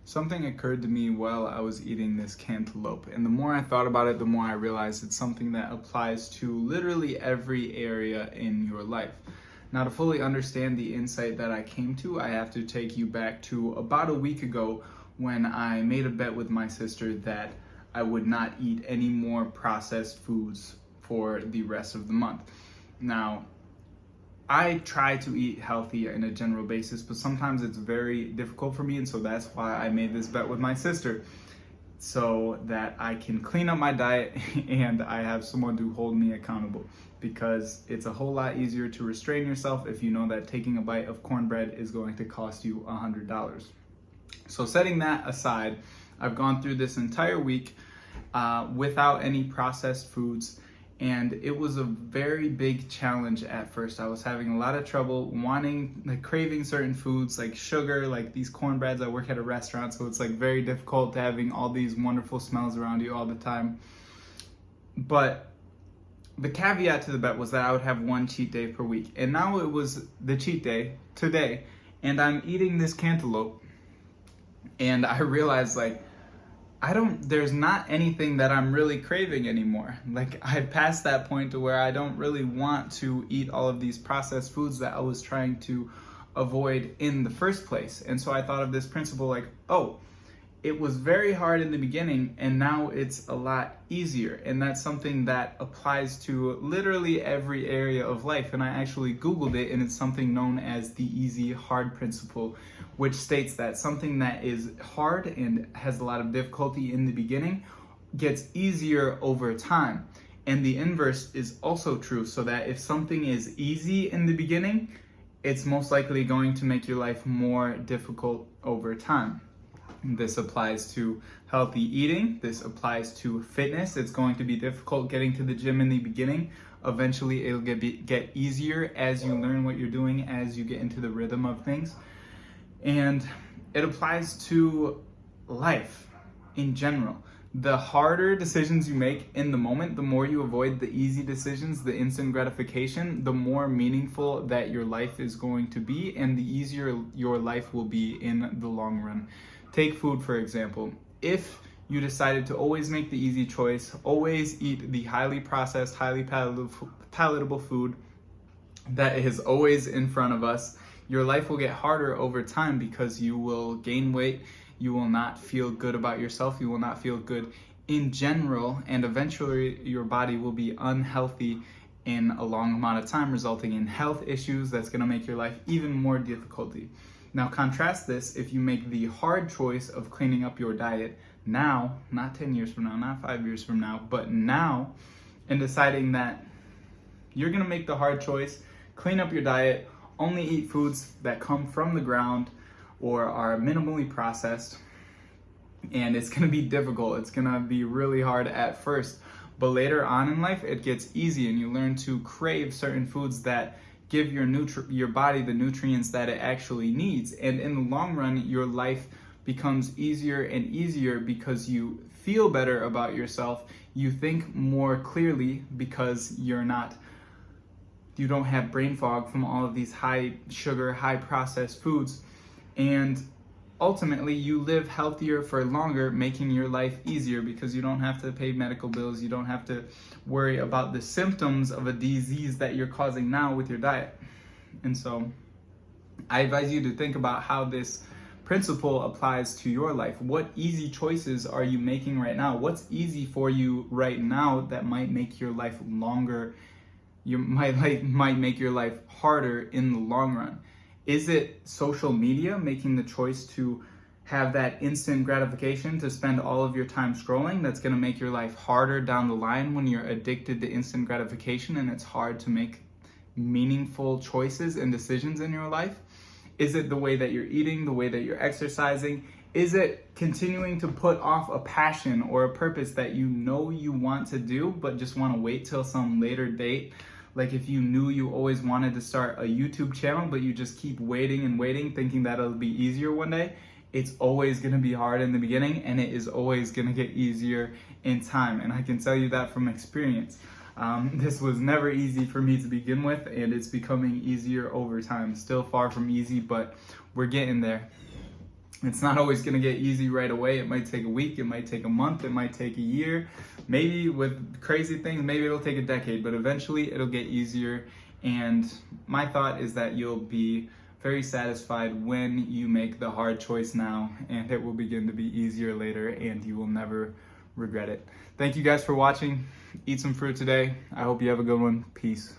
Something occurred to me while I was eating this cantaloupe, and the more I thought about it, the more I realized it's something that applies to literally every area in your life. Now, to fully understand the insight that I came to, I have to take you back to about a week ago when I made a bet with my sister that I would not eat any more processed foods for the rest of the month. Now, I try to eat healthy in a general basis, but sometimes it's very difficult for me, and so that's why I made this bet with my sister, so that I can clean up my diet and I have someone to hold me accountable. Because it's a whole lot easier to restrain yourself if you know that taking a bite of cornbread is going to cost you $100. So setting that aside, I've gone through this entire week without any processed foods, and it was a very big challenge at first. I was having a lot of trouble craving certain foods like sugar, like these cornbreads. I work at a restaurant, so it's like very difficult having all these wonderful smells around you all the time. But the caveat to the bet was that I would have one cheat day per week, and now it was the cheat day today, and I'm eating this cantaloupe, and I realized there's not anything that I'm really craving anymore. Like, I passed that point to where I don't really want to eat all of these processed foods that I was trying to avoid in the first place. And so I thought of this principle like, oh, it was very hard in the beginning and now it's a lot easier. And that's something that applies to literally every area of life. And I actually Googled it, and it's something known as the easy hard principle, which states that something that is hard and has a lot of difficulty in the beginning gets easier over time. And the inverse is also true, so that if something is easy in the beginning, it's most likely going to make your life more difficult over time. This applies to healthy eating. This applies to fitness. It's going to be difficult getting to the gym in the beginning. Eventually, it'll get easier as you learn what you're doing, as you get into the rhythm of things. And it applies to life in general. The harder decisions you make in the moment, the more you avoid the easy decisions, the instant gratification, the more meaningful that your life is going to be, and the easier your life will be in the long run. Take food, for example. If you decided to always make the easy choice, always eat the highly processed, highly palatable food that is always in front of us, your life will get harder over time because you will gain weight, you will not feel good about yourself, you will not feel good in general, and eventually your body will be unhealthy in a long amount of time, resulting in health issues that's going to make your life even more difficulty. Now contrast this if you make the hard choice of cleaning up your diet now, not 10 years from now, not 5 years from now, but now, and deciding that you're going to make the hard choice, clean up your diet, only eat foods that come from the ground or are minimally processed. And it's going to be difficult. It's going to be really hard at first. But later on in life, it gets easy and you learn to crave certain foods that give your body the nutrients that it actually needs. And in the long run, your life becomes easier and easier because you feel better about yourself. You think more clearly because you don't have brain fog from all of these high sugar, high processed foods. And ultimately, you live healthier for longer, making your life easier because you don't have to pay medical bills. You don't have to worry about the symptoms of a disease that you're causing now with your diet. And so I advise you to think about how this principle applies to your life. What easy choices are you making right now? What's easy for you right now that might make your life longer? Might make your life harder in the long run. Is it social media, making the choice to have that instant gratification, to spend all of your time scrolling? That's going to make your life harder down the line when you're addicted to instant gratification and it's hard to make meaningful choices and decisions in your life? Is it the way that you're eating, the way that you're exercising? Is it continuing to put off a passion or a purpose that you know you want to do but just want to wait till some later date? Like if you knew you always wanted to start a YouTube channel, but you just keep waiting and waiting, thinking that it'll be easier one day, it's always going to be hard in the beginning, and it is always going to get easier in time. And I can tell you that from experience. This was never easy for me to begin with, and it's becoming easier over time. Still far from easy, but we're getting there. It's not always going to get easy right away. It might take a week, it might take a month, it might take a year. Maybe with crazy things, maybe it'll take a decade, but eventually it'll get easier. And my thought is that you'll be very satisfied when you make the hard choice now, and it will begin to be easier later, and you will never regret it. Thank you guys for watching. Eat some fruit today. I hope you have a good one. Peace.